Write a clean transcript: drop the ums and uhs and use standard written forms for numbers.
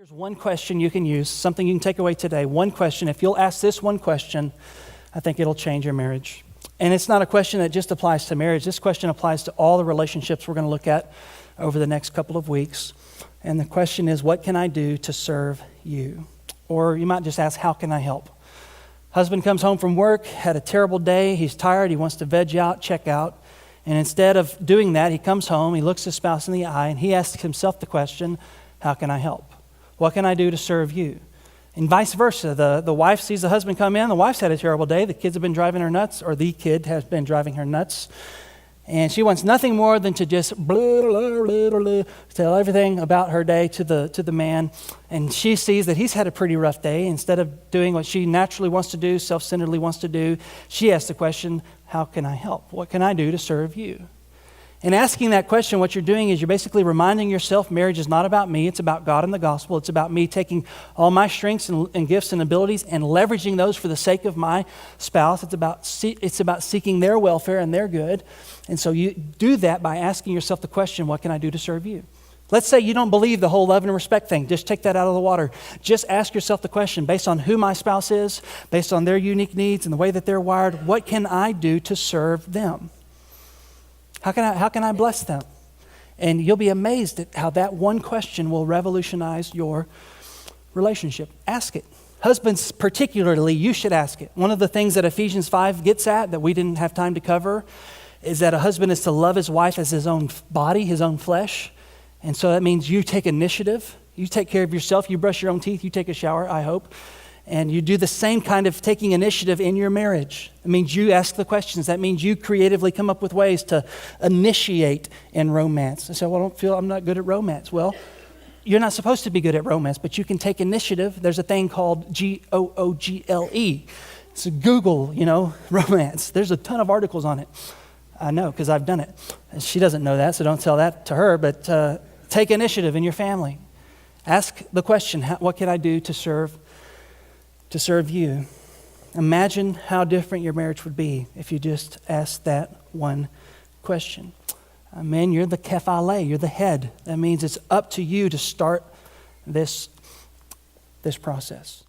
Here's one question you can use, something you can take away today. One question. If you'll ask this one question, I think it'll change your marriage. And it's not a question that just applies to marriage. This question applies to all the relationships we're going to look at over the next couple of weeks. And the question is, what can I do to serve you? Or you might just ask, how can I help? Husband comes home from work, had a terrible day, he's tired, he wants to veg out, check out. And instead of doing that, he comes home, he looks his spouse in the eye, and he asks himself the question, how can I help? What can I do to serve you? And vice versa. The wife sees the husband come in. The wife's had a terrible day. The kids have been driving her nuts, or the kid has been driving her nuts. And she wants nothing more than to just tell everything about her day to the man. And she sees that he's had a pretty rough day. Instead of doing what she naturally wants to do, self-centeredly wants to do, she asks the question, how can I help? What can I do to serve you? In asking that question, what you're doing is you're basically reminding yourself marriage is not about me, it's about God and the gospel. It's about me taking all my strengths and gifts and abilities and leveraging those for the sake of my spouse. It's about seeking their welfare and their good. And so you do that by asking yourself the question, what can I do to serve you? Let's say you don't believe the whole love and respect thing. Just take that out of the water. Just ask yourself the question, based on who my spouse is, based on their unique needs and the way that they're wired, what can I do to serve them? How can I bless them? And you'll be amazed at how that one question will revolutionize your relationship. Ask it. Husbands particularly, you should ask it. One of the things that Ephesians 5 gets at that we didn't have time to cover is that a husband is to love his wife as his own body, his own flesh. And so that means you take initiative. You take care of yourself. You brush your own teeth. You take a shower, I hope. And you do the same kind of taking initiative in your marriage. It means you ask the questions. That means you creatively come up with ways to initiate in romance. And so, well, I don't feel I'm not good at romance. Well, you're not supposed to be good at romance, but you can take initiative. There's a thing called Google. It's a Google, romance. There's a ton of articles on it. I know because I've done it. And she doesn't know that, so don't tell that to her. But take initiative in your family. Ask the question, what can I do to serve you? Imagine how different your marriage would be if you just asked that one question. Man, you're the kephale, you're the head. That means it's up to you to start this process.